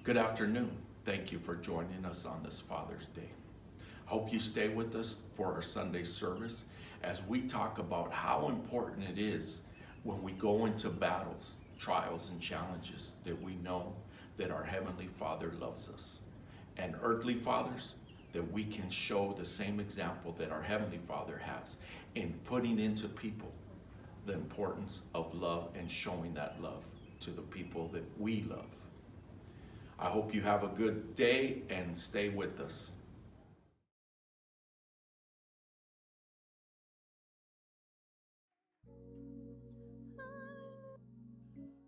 Good afternoon. Thank you for joining us on this Father's Day. I hope you stay with us for our Sunday service as we talk about how important it is when we go into battles, trials, and challenges that we know that our Heavenly Father loves us. And earthly fathers, that we can show the same example that our Heavenly Father has in putting into people the importance of love and showing that love to the people that we love. I hope you have a good day and stay with us.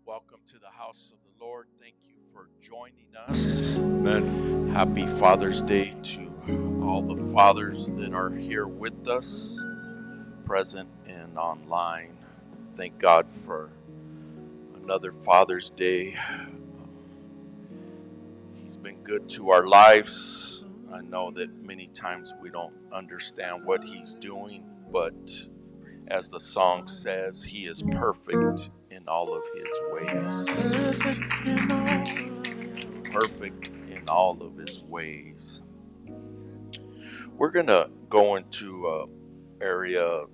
Welcome to the house of the Lord. Thank you for joining us. Amen. Happy Father's Day to all the fathers that are here with us, present and online. Thank God for another Father's Day. He's been good to our lives. I know that many times we don't understand what He's doing, but as the song says, He is perfect in all of His ways. Perfect in all of His ways. We're going to go into area,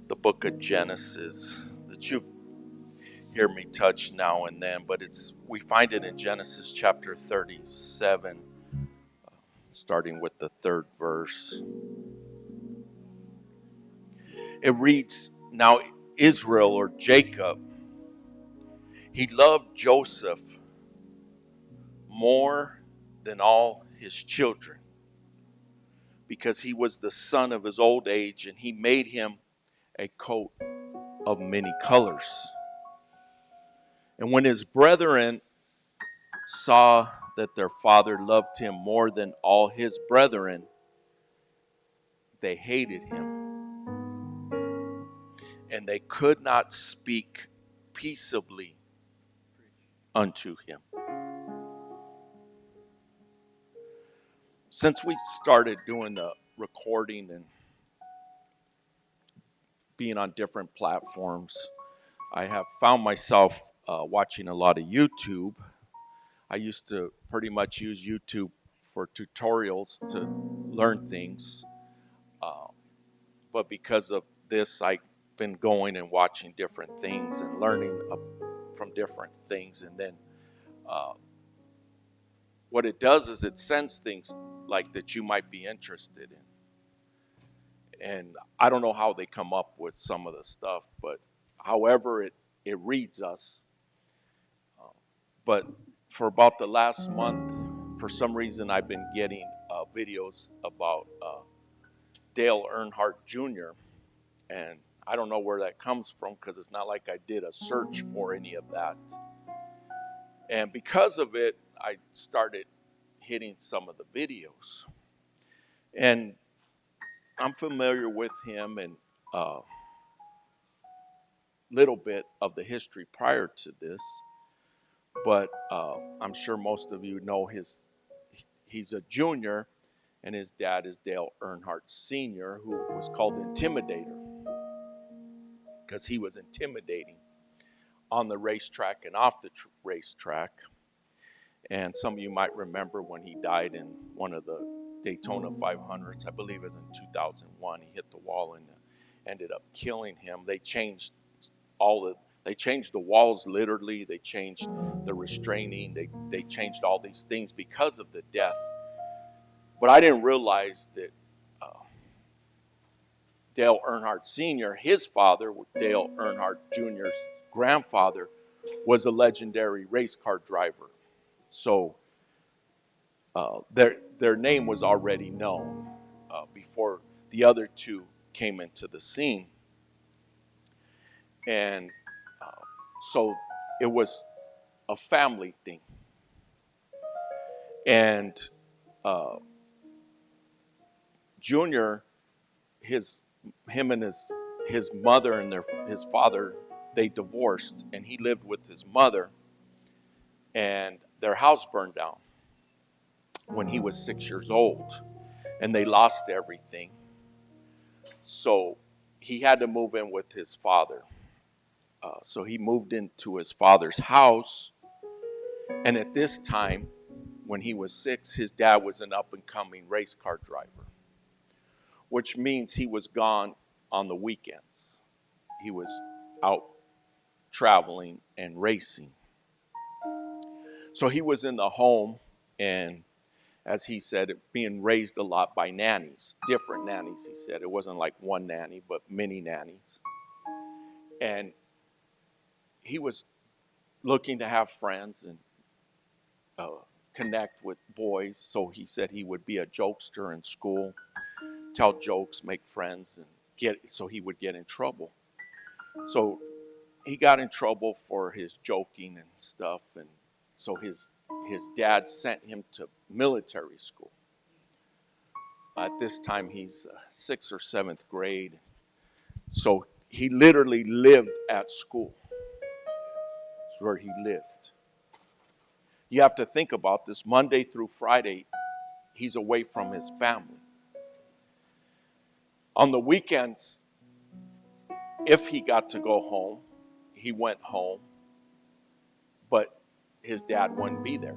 the book of Genesis, that you hear me touch now and then, but we find it in Genesis chapter 37, starting with the 3rd verse. It reads, "Now Israel, or Jacob, he loved Joseph more than all his children, because he was the son of his old age, and he made him a coat of many colors. And when his brethren saw that their father loved him more than all his brethren, they hated him, and they could not speak peaceably unto him." Since we started doing the recording and being on different platforms, I have found myself watching a lot of YouTube. I used to pretty much use YouTube for tutorials to learn things. But because of this, I've been going and watching different things and learning from different things. And then what it does is it sends things like that you might be interested in. And I don't know how they come up with some of the stuff, but however it reads us. But for about the last month, for some reason, I've been getting videos about Dale Earnhardt Jr., and I don't know where that comes from because it's not like I did a search for any of that. And because of it, I started hitting some of the videos. And I'm familiar with him and a little bit of the history prior to this, but I'm sure most of you know he's a junior, and his dad is Dale Earnhardt Sr., who was called Intimidator because he was intimidating on the racetrack and off the racetrack. And some of you might remember when he died in one of the Daytona 500s. I believe it was in 2001. He hit the wall and ended up killing him. They changed the walls literally. They changed the restraining. They changed all these things because of the death. But I didn't realize that Dale Earnhardt Sr., his father, Dale Earnhardt Jr.'s grandfather, was a legendary race car driver. So their name was already known before the other two came into the scene. And so it was a family thing. And Junior, him and his mother and his father, they divorced, and he lived with his mother, and their house burned down when he was 6 years old, and they lost everything. So he had to move in with his father. So he moved into his father's house, And at this time, when he was 6, his dad was an up-and-coming race car driver, which means he was gone on the weekends. He was out traveling and racing. So he was in the home, and as he said, being raised a lot by nannies, different nannies, he said. It wasn't like one nanny, but many nannies. And he was looking to have friends and connect with boys. So he said he would be a jokester in school, tell jokes, make friends, and so he would get in trouble. So he got in trouble for his joking and stuff, and so his dad sent him to military school. At this time, he's 6th or 7th grade. So he literally lived at school. That's where he lived. You have to think about this. Monday through Friday, he's away from his family. On the weekends, if he got to go home, he went home, but his dad wouldn't be there.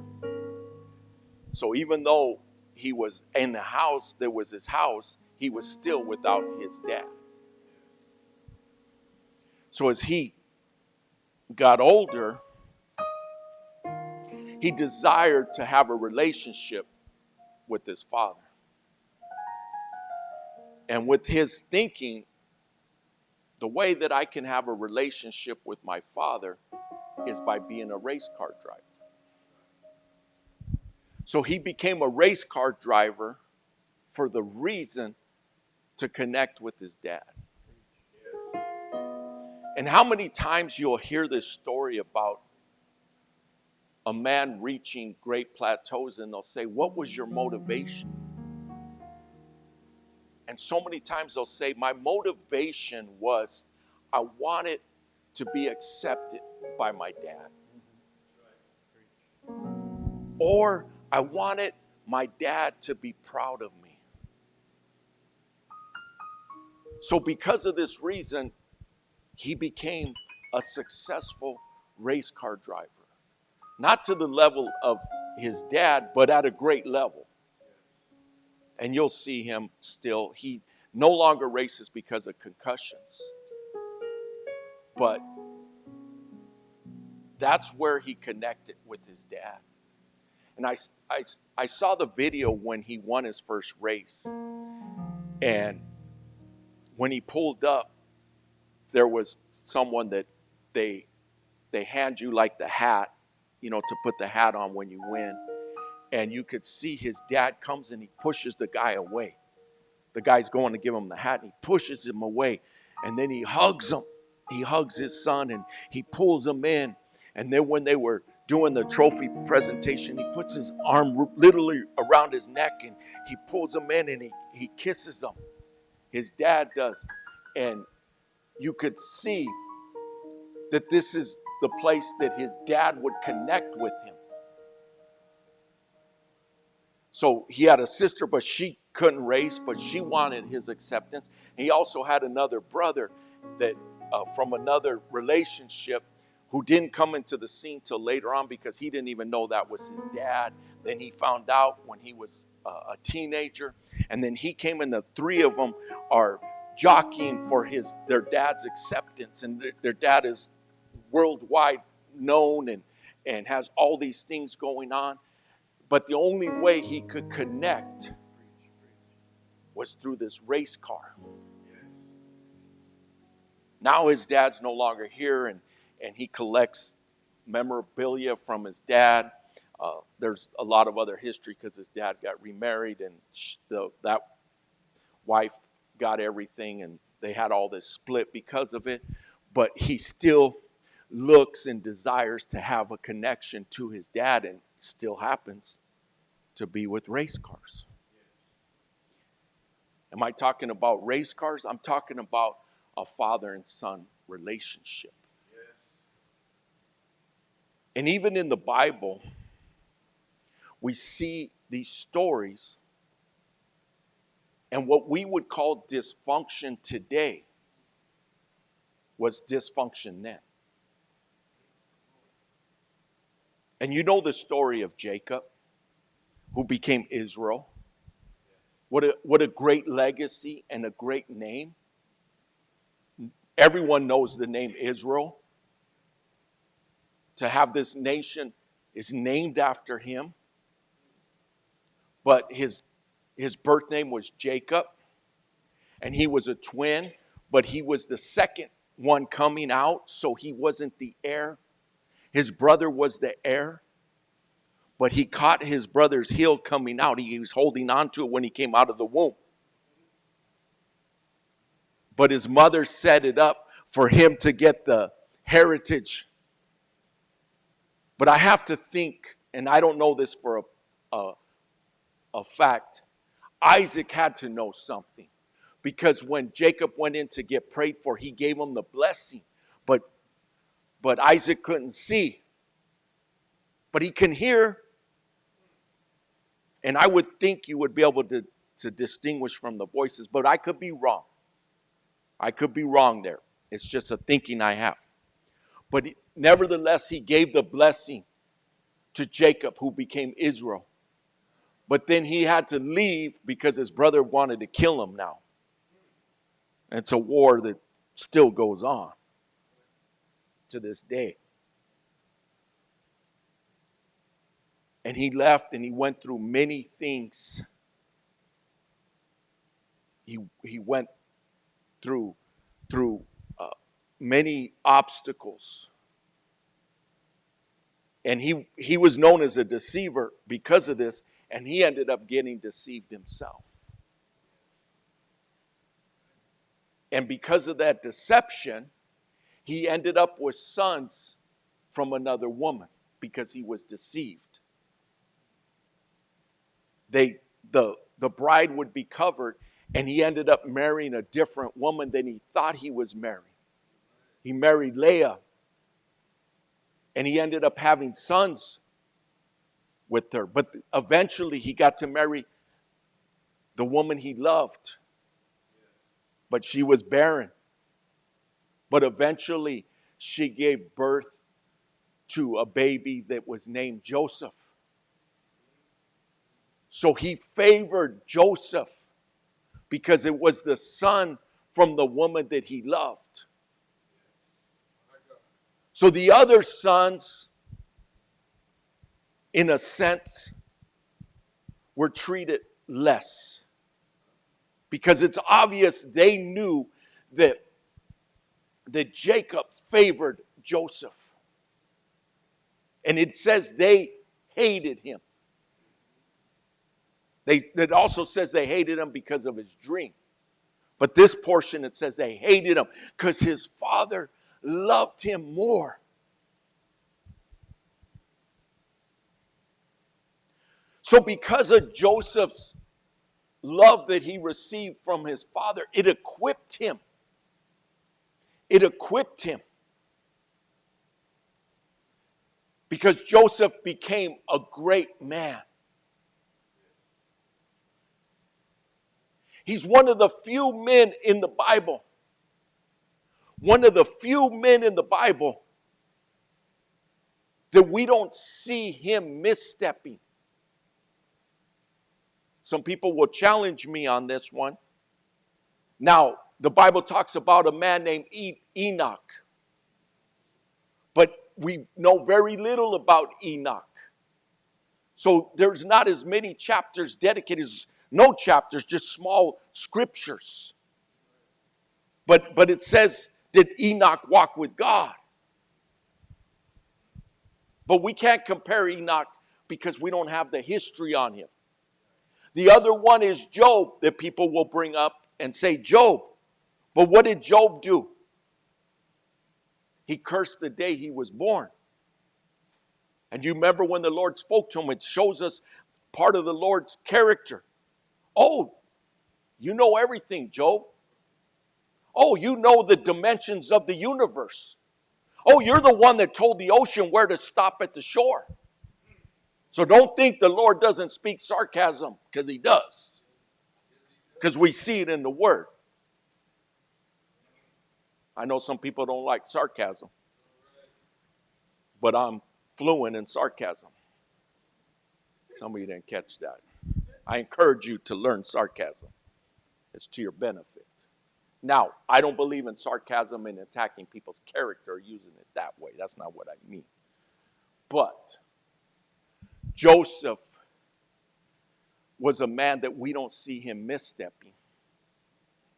So even though he was in the house, there was his house, he was still without his dad. So as he got older, he desired to have a relationship with his father. And with his thinking, the way that I can have a relationship with my father is by being a race car driver. So he became a race car driver for the reason to connect with his dad. And how many times you'll hear this story about a man reaching great plateaus and they'll say, what was your motivation? And so many times they'll say, my motivation was I wanted to be accepted by my dad. Or I wanted my dad to be proud of me. So because of this reason, he became a successful race car driver. Not to the level of his dad, but at a great level. And you'll see him still. He no longer races because of concussions. But that's where he connected with his dad. And I saw the video when he won his first race. And when he pulled up, there was someone that they hand you like the hat, to put the hat on when you win. And you could see his dad comes and he pushes the guy away. The guy's going to give him the hat and he pushes him away. And then he hugs him. He hugs his son and he pulls him in. And then when they were doing the trophy presentation, he puts his arm literally around his neck and he pulls him in and he kisses him. His dad does. And you could see that this is the place that his dad would connect with him. So he had a sister, but she couldn't race, but she wanted his acceptance. He also had another brother that from another relationship who didn't come into the scene till later on because he didn't even know that was his dad. Then he found out when he was a teenager. And then he came and the three of them are jockeying for their dad's acceptance. And their dad is worldwide known and has all these things going on. But the only way he could connect was through this race car. Now his dad's no longer here, and he collects memorabilia from his dad. There's a lot of other history because his dad got remarried, and that wife got everything, and they had all this split because of it. But he still looks and desires to have a connection to his dad, and still happens to be with race cars. Am I talking about race cars? I'm talking about a father and son relationship. And even in the Bible, we see these stories, and what we would call dysfunction today was dysfunction then. And you know the story of Jacob, who became Israel. What a great legacy and a great name. Everyone knows the name Israel. To have this nation is named after him. But his birth name was Jacob. And he was a twin, but he was the second one coming out, so he wasn't the heir. His brother was the heir. But he caught his brother's heel coming out. He was holding on to it when he came out of the womb. But his mother set it up for him to get the heritage. But I have to think, and I don't know this for a fact, Isaac had to know something. Because when Jacob went in to get prayed for, he gave him the blessing. But Isaac couldn't see. But he can hear. And I would think you would be able to distinguish from the voices. But I could be wrong. I could be wrong there. It's just a thinking I have. But nevertheless, he gave the blessing to Jacob, who became Israel. But then he had to leave because his brother wanted to kill him now. And it's a war that still goes on to this day. And he left and he went through many things. He went through many obstacles. And he was known as a deceiver because of this, and he ended up getting deceived himself. And because of that deception, he ended up with sons from another woman because he was deceived. The bride would be covered, and he ended up marrying a different woman than he thought he was marrying. He married Leah, and he ended up having sons with her. But eventually he got to marry the woman he loved. But she was barren. But eventually she gave birth to a baby that was named Joseph. So he favored Joseph because it was the son from the woman that he loved. So the other sons, in a sense, were treated less. Because it's obvious they knew that Jacob favored Joseph. And it says they hated him. It also says they hated him because of his dream. But this portion, it says they hated him because his father loved him more. So because of Joseph's love that he received from his father, it equipped him. It equipped him. Because Joseph became a great man. He's one of the few men in the Bible. One of the few men in the Bible that we don't see him misstepping. Some people will challenge me on this one. Now, the Bible talks about a man named Enoch. But we know very little about Enoch. So there's not as many chapters dedicated, no chapters, just small scriptures. But it says that Enoch walked with God. But we can't compare Enoch because we don't have the history on him. The other one is Job that people will bring up and say, Job. But what did Job do? He cursed the day he was born. And you remember when the Lord spoke to him, it shows us part of the Lord's character. Oh, you know everything, Job. Oh, you know the dimensions of the universe. Oh, you're the one that told the ocean where to stop at the shore. So don't think the Lord doesn't speak sarcasm, because he does. Because we see it in the Word. I know some people don't like sarcasm. But I'm fluent in sarcasm. Some of you didn't catch that. I encourage you to learn sarcasm. It's to your benefit. Now, I don't believe in sarcasm and attacking people's character or using it that way. That's not what I mean. But Joseph was a man that we don't see him misstepping.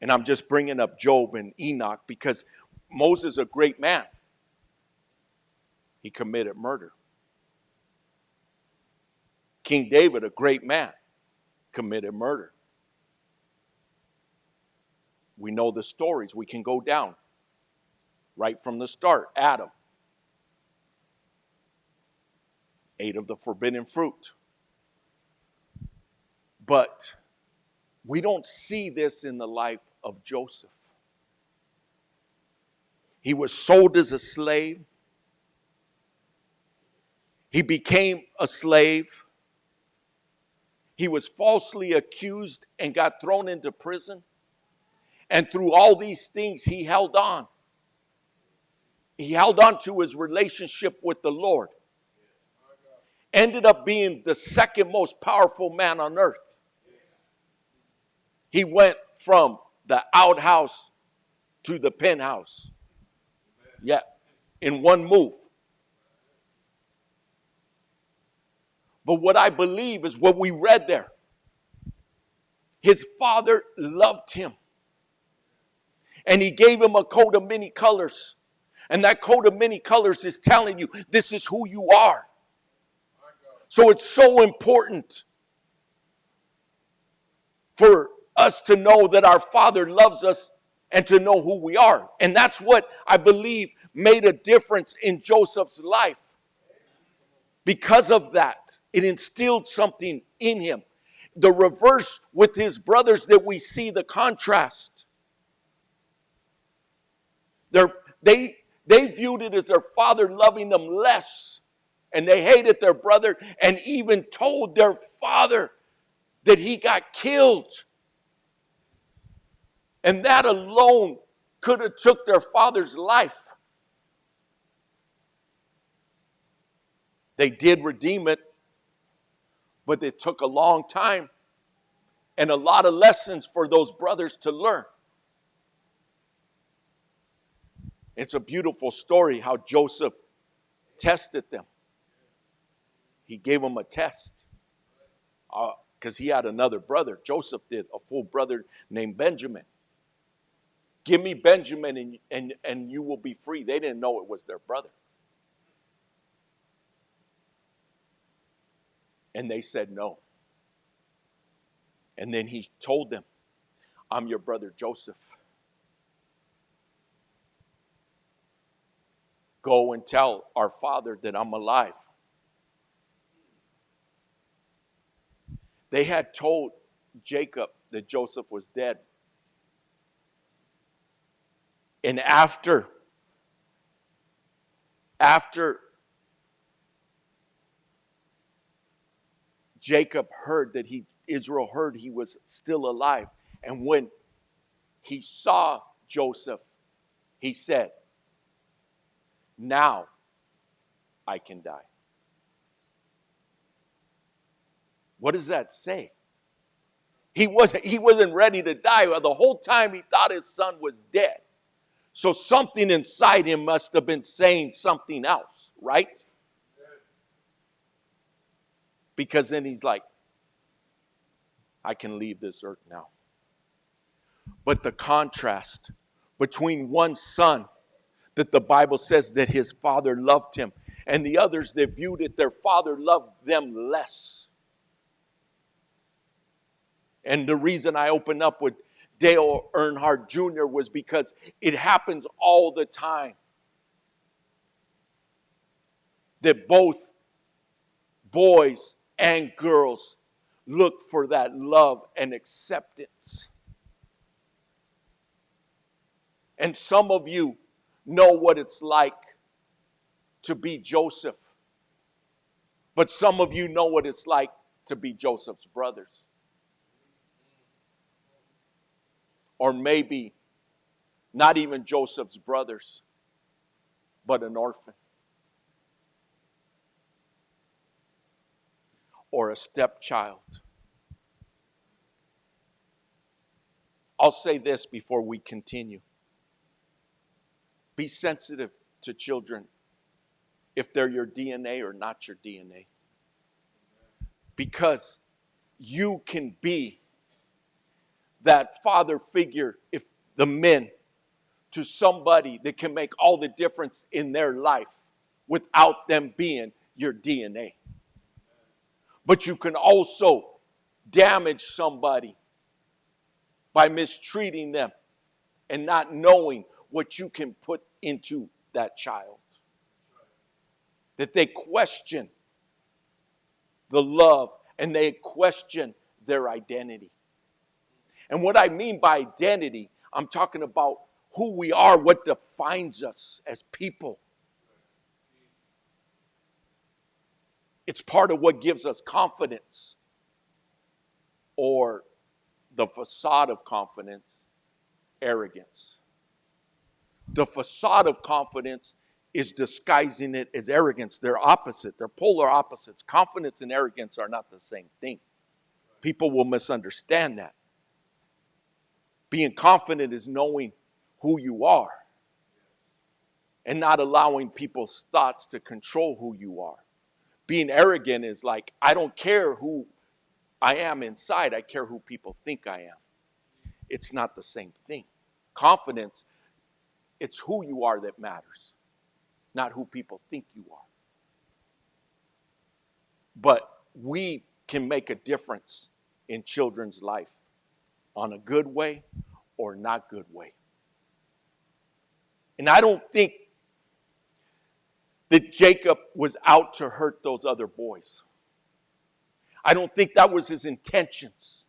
And I'm just bringing up Job and Enoch because Moses is a great man. He committed murder. King David, a great man, committed murder. We know the stories. We can go down right from the start. Adam ate of the forbidden fruit. But we don't see this in the life of Joseph. He was sold as a slave. He became a slave. He was falsely accused and got thrown into prison. And through all these things, he held on. He held on to his relationship with the Lord. Ended up being the second most powerful man on earth. He went from the outhouse to the penthouse. Yeah, in one move. But what I believe is what we read there. His father loved him. And he gave him a coat of many colors. And that coat of many colors is telling you, this is who you are. So it's so important for us to know that our Father loves us and to know who we are. And that's what I believe made a difference in Joseph's life. Because of that, it instilled something in him. The reverse with his brothers that we see the contrast. They viewed it as their father loving them less. And they hated their brother and even told their father that he got killed. And that alone could have took their father's life. They did redeem it, but it took a long time and a lot of lessons for those brothers to learn. It's a beautiful story how Joseph tested them. He gave them a test because he had another brother. Joseph did, a full brother named Benjamin. Give me Benjamin and you will be free. They didn't know it was their brother. And they said no. And then he told them, I'm your brother Joseph. Go and tell our father that I'm alive. They had told Jacob that Joseph was dead. And after Jacob heard that Israel heard he was still alive. And when he saw Joseph, he said, now I can die. What does that say? He wasn't ready to die. The whole time he thought his son was dead. So something inside him must have been saying something else, right? Because then he's like, I can leave this earth now. But the contrast between one son that the Bible says that his father loved him and the others that viewed it, their father loved them less. And the reason I opened up with Dale Earnhardt Jr. was because it happens all the time that both boys and girls look for that love and acceptance. And some of you know what it's like to be Joseph. But some of you know what it's like to be Joseph's brothers. Or maybe not even Joseph's brothers, but an orphan. or a stepchild. I'll say this before we continue. Be sensitive to children if they're your DNA or not your DNA. Because you can be that father figure, if the men, to somebody that can make all the difference in their life without them being your DNA. But you can also damage somebody by mistreating them and not knowing what you can put into that child. That they question the love and they question their identity. And what I mean by identity, I'm talking about who we are, what defines us as people. It's part of what gives us confidence, or the facade of confidence, arrogance. The facade of confidence is disguising it as arrogance. They're opposite. They're polar opposites. Confidence and arrogance are not the same thing. People will misunderstand that. Being confident is knowing who you are and not allowing people's thoughts to control who you are. Being arrogant is like, I don't care who I am inside. I care who people think I am. It's not the same thing. Confidence, it's who you are that matters, not who people think you are. But we can make a difference in children's life on a good way or not good way. And I don't think that Jacob was out to hurt those other boys. I don't think that was his intentions.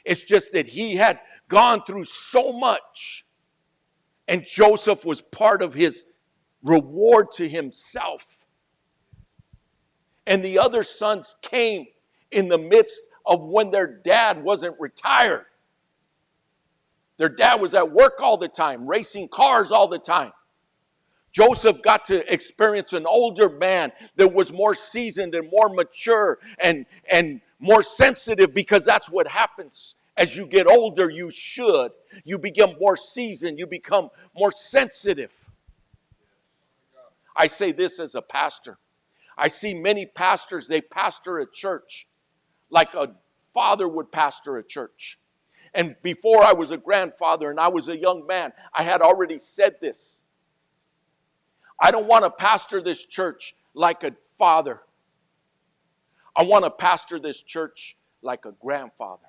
It's just that he had gone through so much, and Joseph was part of his reward to himself. And the other sons came in the midst of when their dad wasn't retired. Their dad was at work all the time, racing cars all the time. Joseph got to experience an older man that was more seasoned and more mature and more sensitive, because that's what happens. As you get older, you should. You become more seasoned. You become more sensitive. I say this as a pastor. I see many pastors, they pastor a church like a father would pastor a church. And before I was a grandfather and I was a young man, I had already said this. I don't want to pastor this church like a father. I want to pastor this church like a grandfather.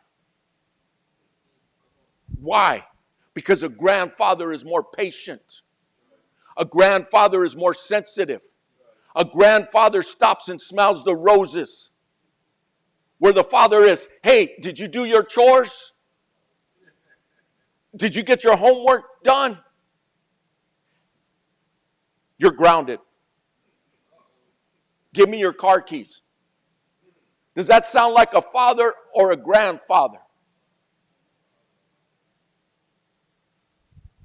Why? Because a grandfather is more patient. A grandfather is more sensitive. A grandfather stops and smells the roses. Where the father is, hey, did you do your chores? Did you get your homework done? You're grounded. Give me your car keys. Does that sound like a father or a grandfather?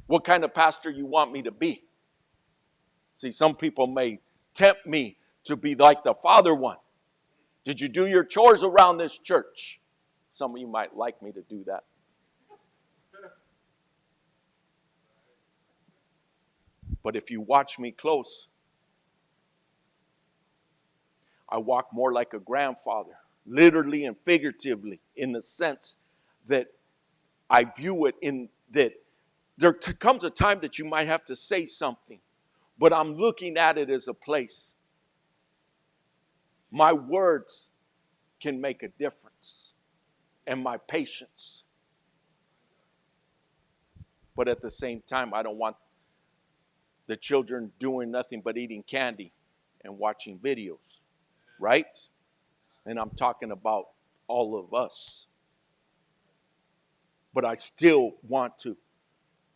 What kind of pastor you want me to be? See, some people may tempt me to be like the father one. Did you do your chores around this church? Some of you might like me to do that. But if you watch me close, I walk more like a grandfather, literally and figuratively, in the sense that I view it in that there comes a time that you might have to say something, but I'm looking at it as a place. My words can make a difference, and my patience. But at the same time, I don't want the children doing nothing but eating candy and watching videos, right? And I'm talking about all of us. But I still want to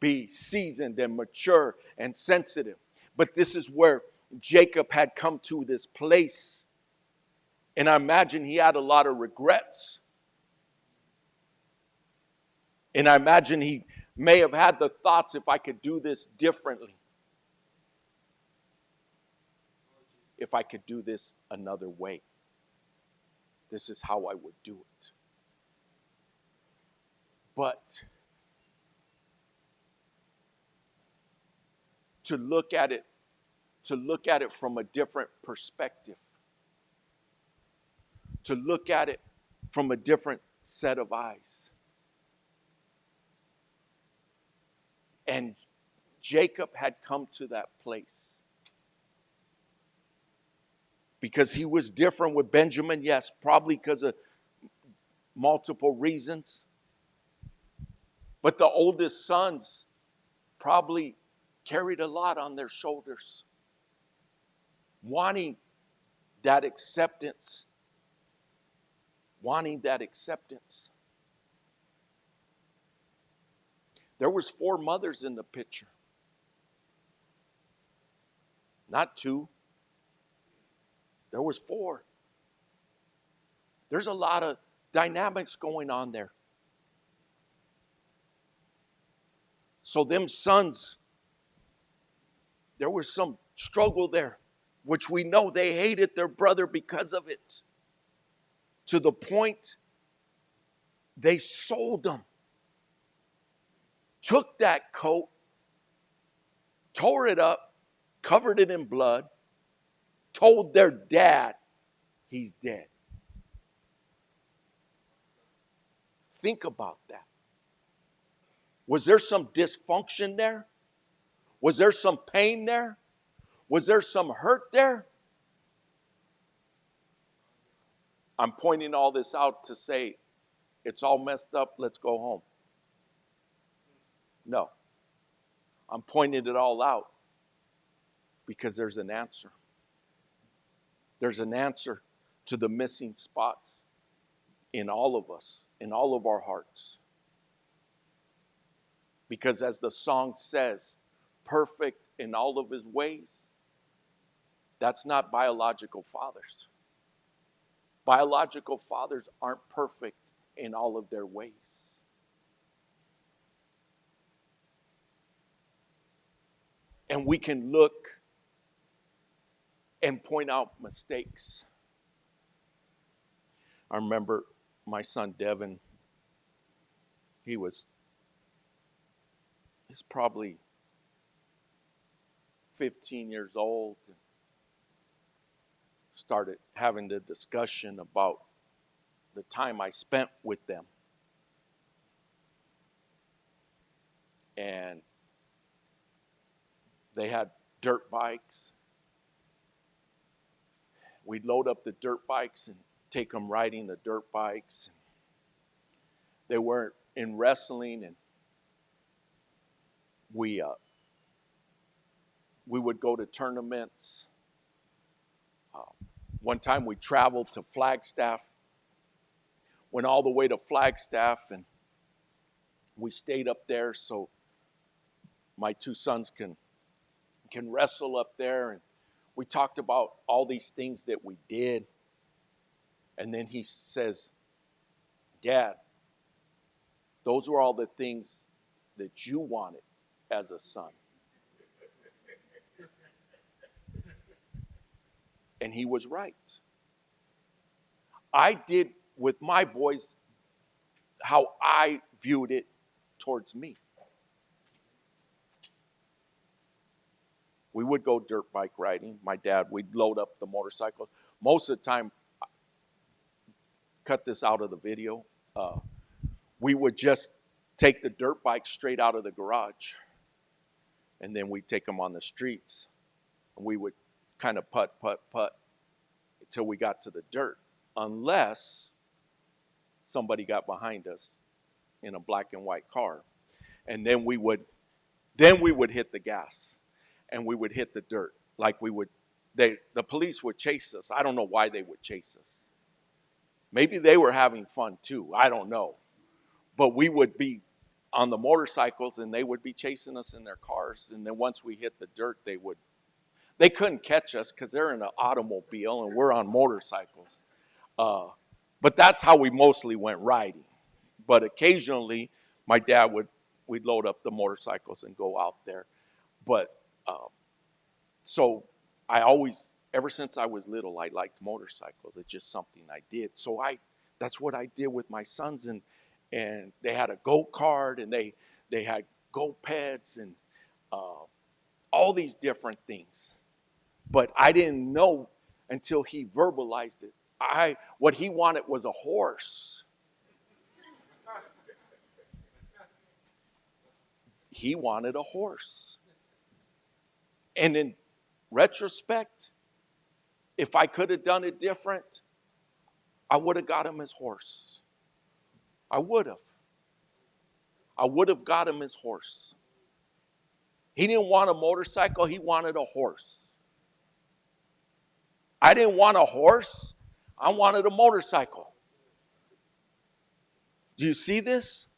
be seasoned and mature and sensitive. But this is where Jacob had come to this place. And I imagine he had a lot of regrets. And I imagine he may have had the thoughts, if I could do this differently. If I could do this another way. This is how I would do it. But to look at it from a different perspective, to look at it from a different set of eyes. And Jacob had come to that place. Because he was different with Benjamin, yes, probably because of multiple reasons. But the oldest sons probably carried a lot on their shoulders, wanting that acceptance. There was 4 mothers in the picture, not 2. There was 4. There's a lot of dynamics going on there. So them sons, there was some struggle there, which we know they hated their brother because of it. To the point they sold him. Took that coat, tore it up, covered it in blood, told their dad he's dead. Think about that. Was there some dysfunction there? Was there some pain there? Was there some hurt there? I'm pointing all this out to say, it's all messed up, let's go home. No. I'm pointing it all out because there's an answer. There's an answer to the missing spots in all of us, in all of our hearts. Because as the song says, perfect in all of his ways, that's not biological fathers. Biological fathers aren't perfect in all of their ways. And we can look and point out mistakes. I remember my son Devin, he's probably 15 years old. Started having the discussion about the time I spent with them. And they had dirt bikes. We'd load up the dirt bikes and take them riding the dirt bikes. They were in wrestling, and we would go to tournaments. One time we traveled to Flagstaff, went all the way to Flagstaff, and we stayed up there so my 2 sons can wrestle up there. And we talked about all these things that we did. And then he says, Dad, those were all the things that you wanted as a son. And he was right. I did with my boys how I viewed it towards me. We would go dirt bike riding. My dad, we'd load up the motorcycles. Most of the time, cut this out of the video, we would just take the dirt bike straight out of the garage. And then we'd take them on the streets. And we would kind of putt until we got to the dirt. Unless somebody got behind us in a black and white car. And then we would hit the gas. And we would hit the dirt. Like the police would chase us. I don't know why they would chase us. Maybe they were having fun too. I don't know. But we would be on the motorcycles and they would be chasing us in their cars. And then once we hit the dirt, they couldn't catch us because they're in an automobile and we're on motorcycles. But that's how we mostly went riding. But occasionally, my dad we'd load up the motorcycles and go out there. But so I always, ever since I was little, I liked motorcycles. It's just something I did. So that's what I did with my sons, and they had a go-kart, and they had go-peds, and all these different things. But I didn't know until he verbalized it. What he wanted was a horse. He wanted a horse. And in retrospect, if I could have done it different, I would have got him his horse. I would have. I would have got him his horse. He didn't want a motorcycle, he wanted a horse. I didn't want a horse, I wanted a motorcycle. Do you see this?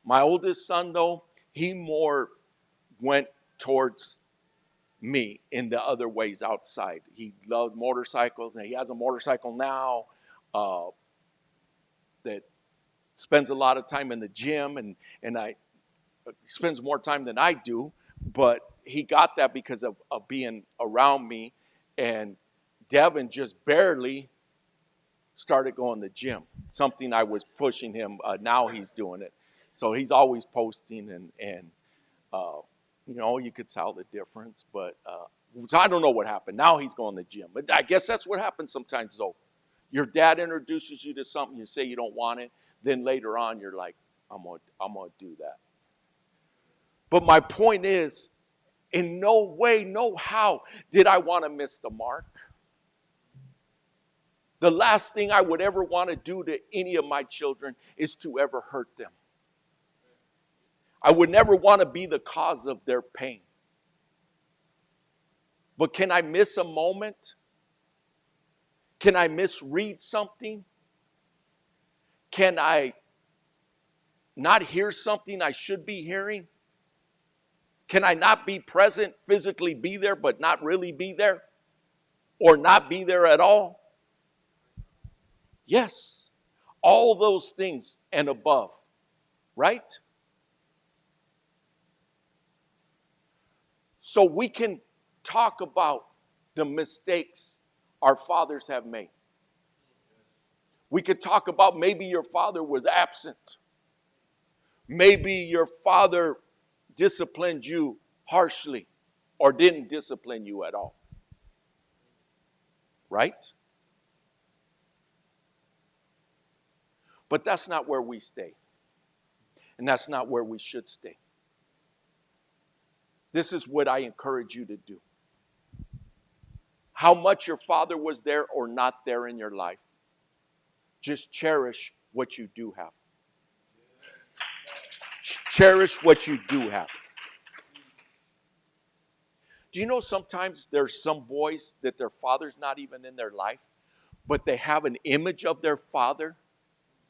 My oldest son, though, he more went towards me in the other ways outside. He loves motorcycles, and he has a motorcycle now that spends a lot of time in the gym, and I spends more time than I do, but he got that because of being around me, and Devin just barely started going to the gym, something I was pushing him. Now he's doing it. So he's always posting, and you could tell the difference. But so I don't know what happened. Now he's going to the gym. But I guess that's what happens sometimes, though. Your dad introduces you to something, you say you don't want it. Then later on, you're like, I'm gonna do that. But my point is, in no way, no how did I want to miss the mark. The last thing I would ever want to do to any of my children is to ever hurt them. I would never want to be the cause of their pain. But can I miss a moment? Can I misread something? Can I not hear something I should be hearing? Can I not be present, physically be there, but not really be there? Or not be there at all? Yes. All those things and above. Right? So we can talk about the mistakes our fathers have made. We could talk about maybe your father was absent. Maybe your father disciplined you harshly or didn't discipline you at all. Right? But that's not where we stay. And that's not where we should stay. This is what I encourage you to do. How much your father was there or not there in your life, just cherish what you do have. Cherish what you do have. Do you know sometimes there's some boys that their father's not even in their life, but they have an image of their father,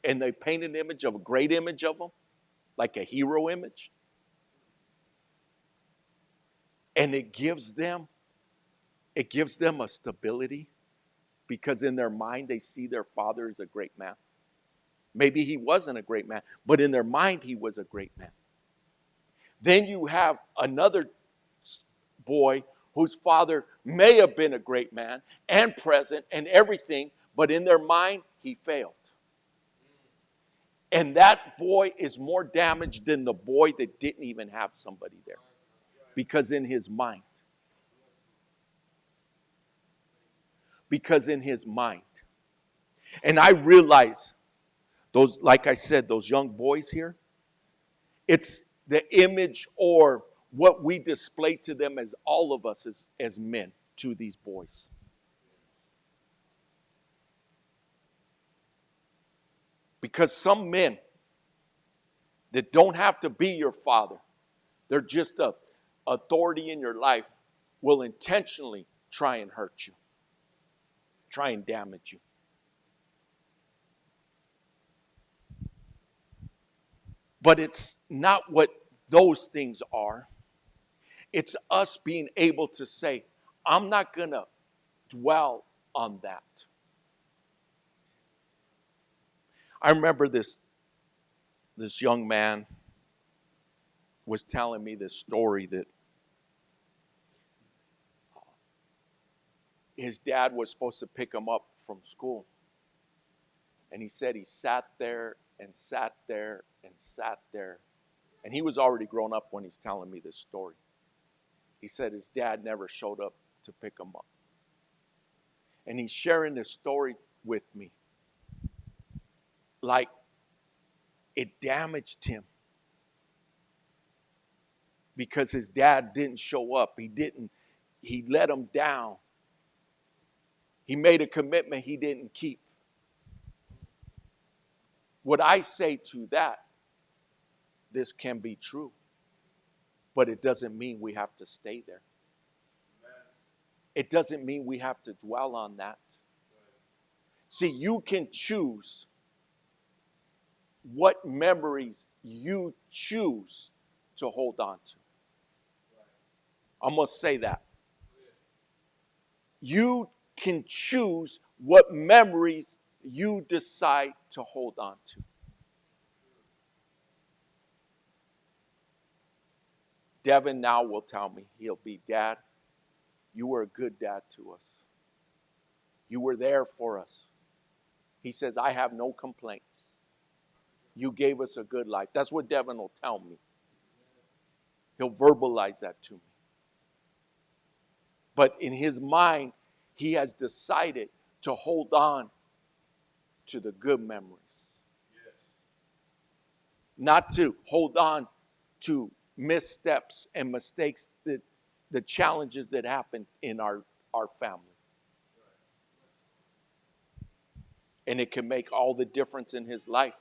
and they paint an image of a great image of them, like a hero image. And it gives them a stability, because in their mind they see their father as a great man. Maybe he wasn't a great man, but in their mind he was a great man. Then you have another boy whose father may have been a great man and present and everything, but in their mind he failed. And that boy is more damaged than the boy that didn't even have somebody there. Because in his mind. Because in his mind. And I realize those, like I said, those young boys here, it's the image or what we display to them as all of us as men to these boys. Because some men that don't have to be your father, they're just a authority in your life, will intentionally try and hurt you, try and damage you. But it's not what those things are. It's us being able to say, I'm not going to dwell on that. I remember this young man was telling me this story that his dad was supposed to pick him up from school. And he said he sat there and sat there and sat there. And he was already grown up when he's telling me this story. He said his dad never showed up to pick him up. And he's sharing this story with me. Like it damaged him. Because his dad didn't show up. He let him down. He made a commitment he didn't keep. What I say to that, this can be true. But it doesn't mean we have to stay there. It doesn't mean we have to dwell on that. See, you can choose what memories you choose to hold on to. I'm going to say that. You can choose what memories you decide to hold on to. Devin now will tell me, he'll be, Dad, you were a good dad to us. You were there for us. He says, I have no complaints. You gave us a good life. That's what Devin will tell me. He'll verbalize that to me. But in his mind, he has decided to hold on to the good memories. Yes. Not to hold on to missteps and mistakes, that the challenges that happen in our family. And it can make all the difference in his life.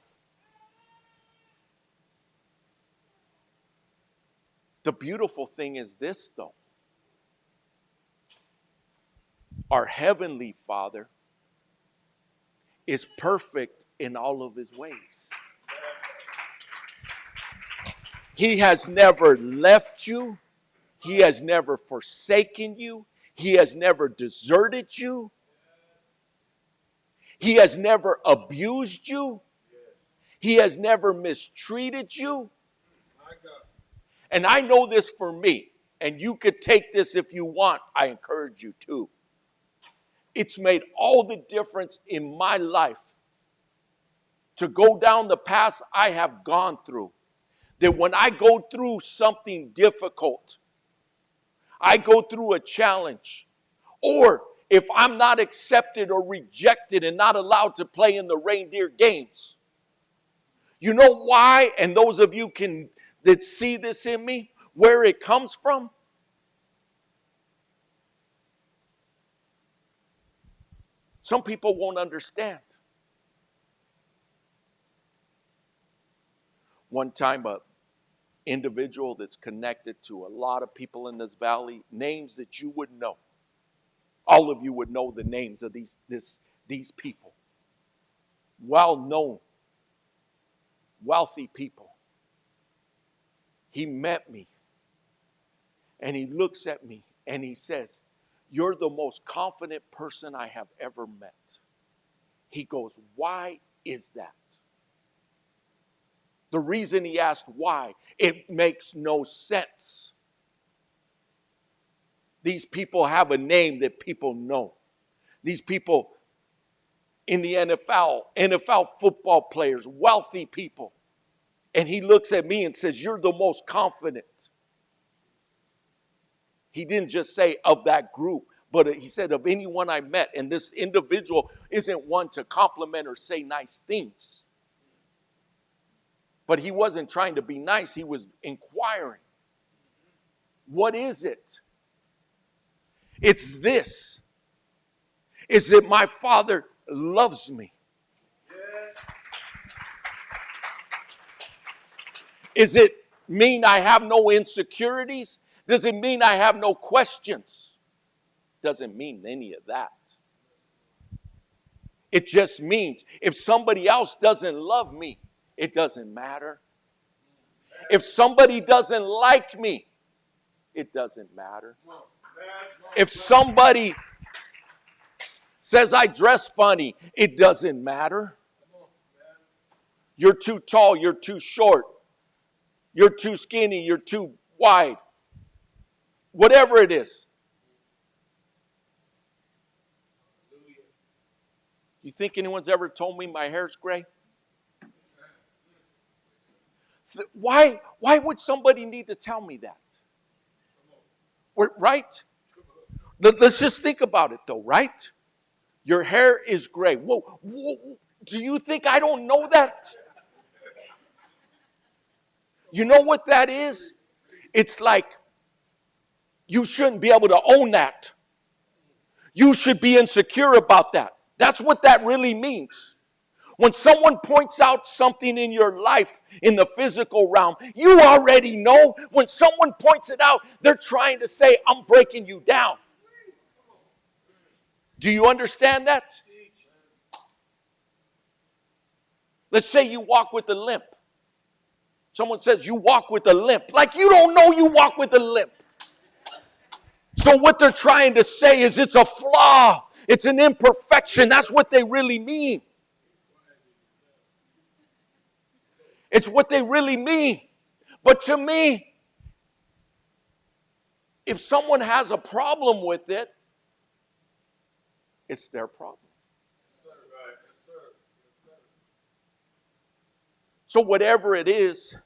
The beautiful thing is this, though. Our Heavenly Father is perfect in all of his ways. He has never left you. He has never forsaken you. He has never deserted you. He has never abused you. He has never mistreated you. And I know this for me, and you could take this if you want. I encourage you to. It's made all the difference in my life to go down the path I have gone through. That when I go through something difficult, I go through a challenge, or if I'm not accepted or rejected and not allowed to play in the reindeer games, you know why? And those of you that see this in me, where it comes from? Some people won't understand. One time, an individual that's connected to a lot of people in this valley, names that you would know. All of you would know the names of these people. Well-known, wealthy people. He met me, and he looks at me, and he says, "You're the most confident person I have ever met." He goes, "Why is that?" The reason he asked why, it makes no sense. These people have a name that people know. These people in the NFL football players, wealthy people. And he looks at me and says, "You're the most confident." He didn't just say of that group, but he said of anyone I met. And this individual isn't one to compliment or say nice things. But he wasn't trying to be nice. He was inquiring. What is it? It's this. Is that my Father loves me. Is it mean I have no insecurities? Does it mean I have no questions? Doesn't mean any of that. It just means if somebody else doesn't love me, it doesn't matter. If somebody doesn't like me, it doesn't matter. If somebody says I dress funny, it doesn't matter. You're too tall, you're too short, you're too skinny, you're too wide. Whatever it is. You think anyone's ever told me my hair's gray? Why would somebody need to tell me that? Right? Let's just think about it though, right? Your hair is gray. Whoa, do you think I don't know that? You know what that is? It's like you shouldn't be able to own that. You should be insecure about that. That's what that really means. When someone points out something in your life in the physical realm, you already know. When someone points it out, they're trying to say, I'm breaking you down. Do you understand that? Let's say you walk with a limp. Someone says you walk with a limp. Like you don't know you walk with a limp. So what they're trying to say is it's a flaw. It's an imperfection. That's what they really mean. It's what they really mean. But to me, if someone has a problem with it, it's their problem. So whatever it is,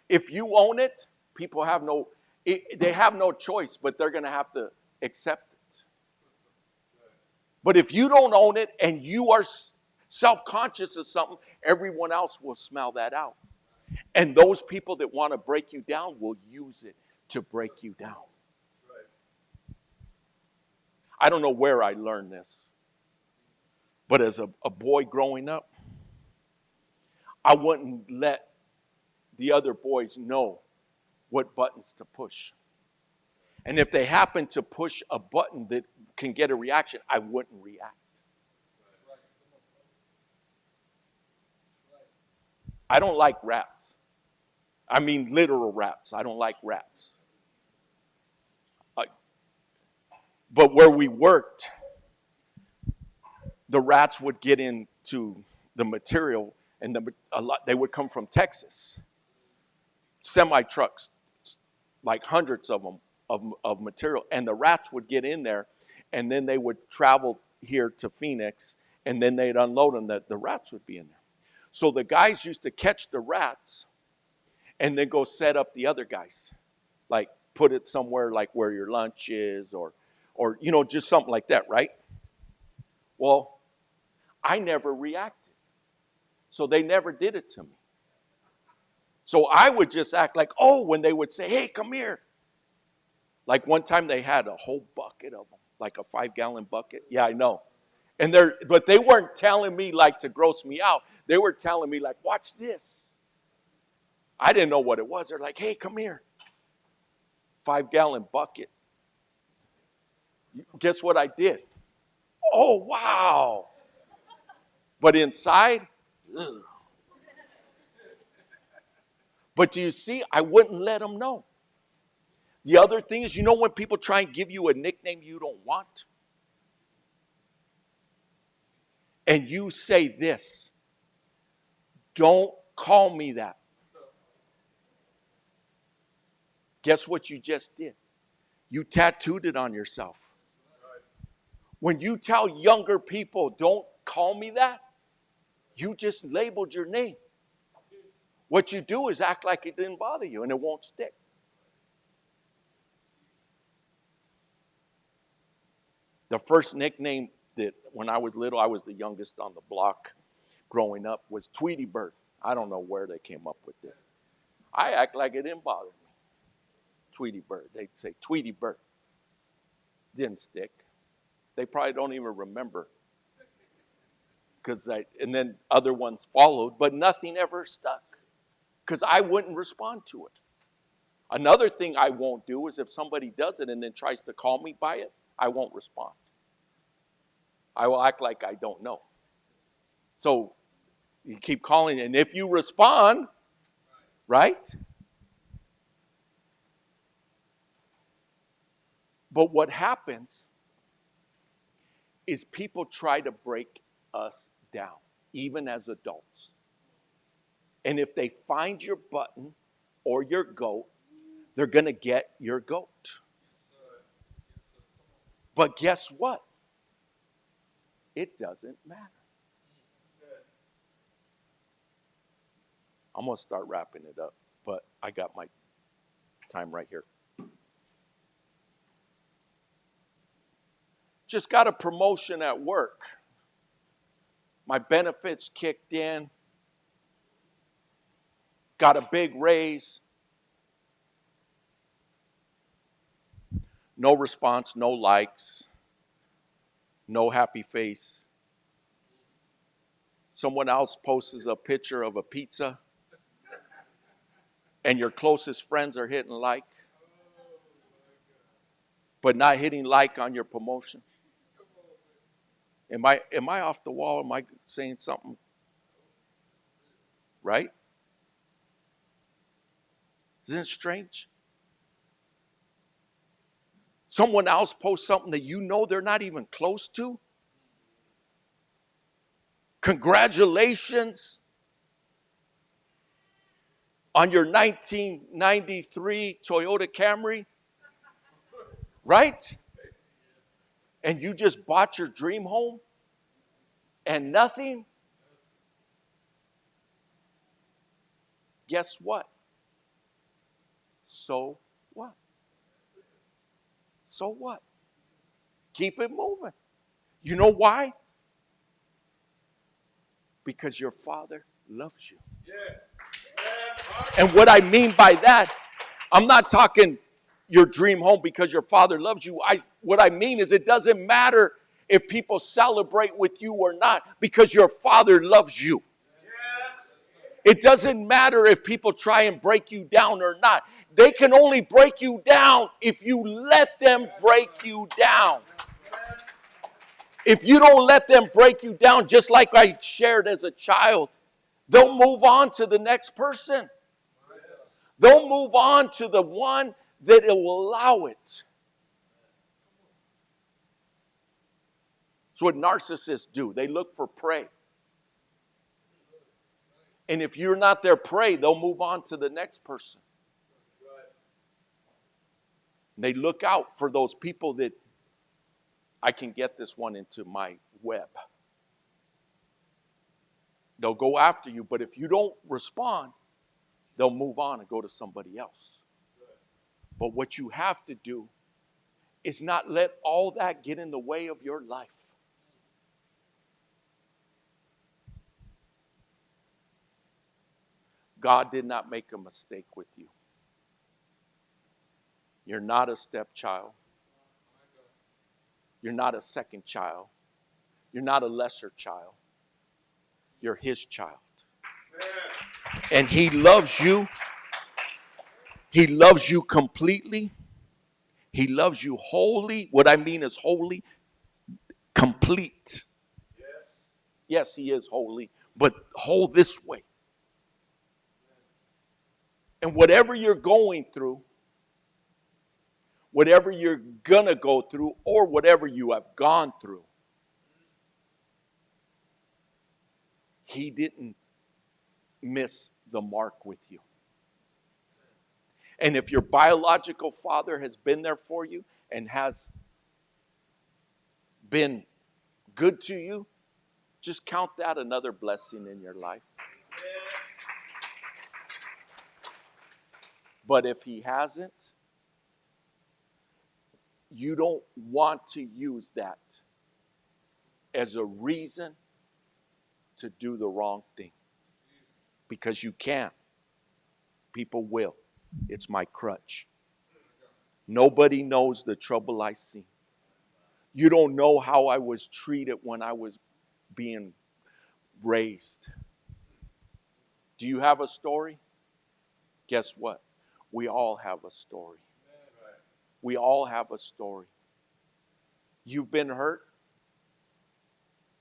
if you own it, people have they have no choice, but they're going to have to accept it. But if you don't own it and you are self-conscious of something, everyone else will smell that out. And those people that want to break you down will use it to break you down. I don't know where I learned this, but as a boy growing up, I wouldn't let the other boys know what buttons to push. And if they happen to push a button that can get a reaction, I wouldn't react. I don't like rats. I mean literal rats. I don't like rats. But where we worked, the rats would get into the material, and they would come from Texas. Semi-trucks, like hundreds of them, of material. And the rats would get in there, and then they would travel here to Phoenix, and then they'd unload them. The rats would be in there. So the guys used to catch the rats and then go set up the other guys. Like put it somewhere like where your lunch is or just something like that, right? Well, I never reacted. So they never did it to me. So I would just act like, when they would say, hey, come here. Like one time they had a whole bucket of them, like a 5-gallon bucket. Yeah, I know. But they weren't telling me like to gross me out. They were telling me like, watch this. I didn't know what it was. They're like, hey, come here. 5-gallon bucket. Guess what I did? Oh, wow. But inside, ugh. But do you see, I wouldn't let them know. The other thing is, when people try and give you a nickname you don't want? And you say this, don't call me that. Guess what you just did? You tattooed it on yourself. When you tell younger people, don't call me that, you just labeled your name. What you do is act like it didn't bother you and it won't stick. The first nickname that when I was little, I was the youngest on the block growing up, was Tweety Bird. I don't know where they came up with it. I act like it didn't bother me. Tweety Bird. They'd say Tweety Bird. Didn't stick. They probably don't even remember. And then other ones followed, but nothing ever stuck. Because I wouldn't respond to it. Another thing I won't do is if somebody does it and then tries to call me by it, I won't respond. I will act like I don't know. So you keep calling, and if you respond, right? But what happens is people try to break us down, even as adults. And if they find your button or your goat, they're going to get your goat. But guess what? It doesn't matter. I'm going to start wrapping it up, but I got my time right here. Just got a promotion at work. My benefits kicked in. Got a big raise. No response, no likes, no happy face. Someone else posts a picture of a pizza, and your closest friends are hitting like, but not hitting like on your promotion. Am I off the wall? Am I saying something? Right? Isn't it strange? Someone else posts something that you know they're not even close to. Congratulations on your 1993 Toyota Camry. Right? And you just bought your dream home and nothing. Guess what? So what? So what? Keep it moving. You know why? Because your Father loves you. And what I mean by that, I'm not talking your dream home because your Father loves you. What I mean is it doesn't matter if people celebrate with you or not because your Father loves you. It doesn't matter if people try and break you down or not. They can only break you down if you let them break you down. If you don't let them break you down, just like I shared as a child, they'll move on to the next person. They'll move on to the one that will allow it. That's what narcissists do. They look for prey. And if you're not their prey, they'll move on to the next person. And they look out for those people that I can get this one into my web. They'll go after you, but if you don't respond, they'll move on and go to somebody else. But what you have to do is not let all that get in the way of your life. God did not make a mistake with you. You're not a stepchild. You're not a second child. You're not a lesser child. You're His child. And He loves you. He loves you completely. He loves you wholly. What I mean is wholly, complete. Yes, He is holy, but whole this way. And whatever you're going through, whatever you're going to go through, or whatever you have gone through, He didn't miss the mark with you. And if your biological father has been there for you and has been good to you, just count that another blessing in your life. But if He hasn't, you don't want to use that as a reason to do the wrong thing. Because you can. People will. It's my crutch. Nobody knows the trouble I see. You don't know how I was treated when I was being raised. Do you have a story? Guess what? We all have a story. We all have a story. You've been hurt.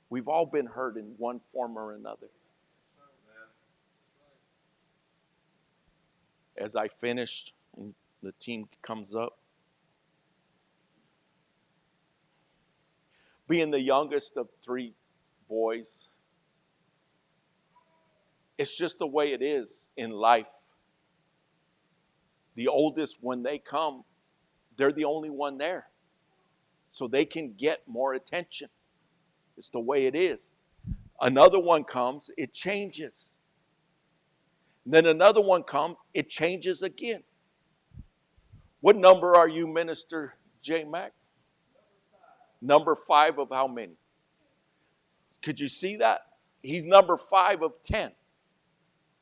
We've all been hurt in one form or another. As I finished, and the team comes up. Being the youngest of 3 boys, it's just the way it is in life. The oldest, when they come, they're the only one there. So they can get more attention. It's the way it is. Another one comes, it changes. Then another one comes, it changes again. What number are you, Minister J. Mac? Number 5 of how many? Could you see that? He's number 5 of 10.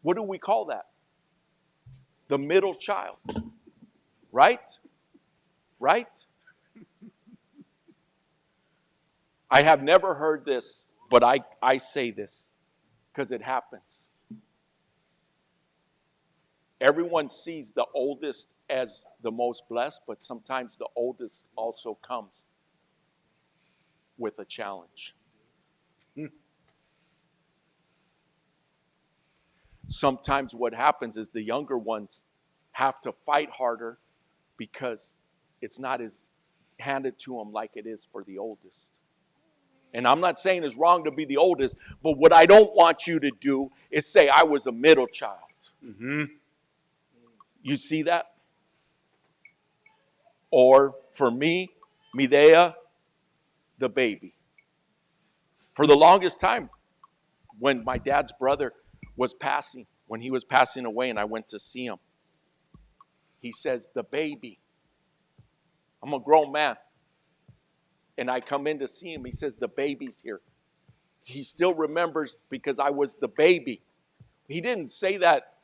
What do we call that? The middle child. Right? Right? I have never heard this, but I say this because it happens. Everyone sees the oldest as the most blessed, but sometimes the oldest also comes with a challenge. Sometimes what happens is the younger ones have to fight harder because it's not as handed to them like it is for the oldest. And I'm not saying it's wrong to be the oldest, but what I don't want you to do is say I was a middle child. Mm-hmm. You see that? Or for me, Medea, the baby. For the longest time, when my dad's brother was passing, when he was passing away and I went to see him, he says, the baby. I'm a grown man. And I come in to see him. He says, the baby's here. He still remembers because I was the baby. He didn't say that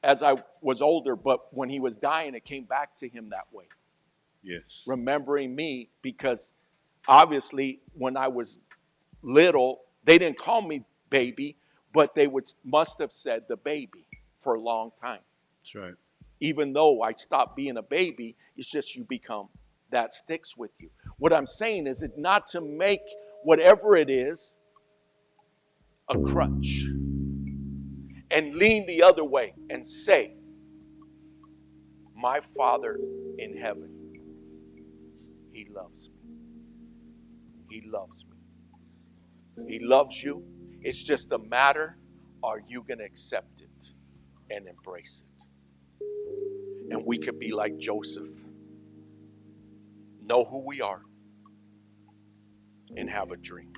as I was older, but when he was dying, it came back to him that way. Yes. Remembering me because obviously when I was little, they didn't call me baby, but they must have said the baby for a long time. That's right. Even though I stopped being a baby, it's just you become, that sticks with you. What I'm saying is it not to make whatever it is a crutch and lean the other way and say, my Father in heaven, He loves me. He loves me. He loves you. It's just a matter, are you going to accept it and embrace it? And we could be like Joseph. Know who we are and have a dream.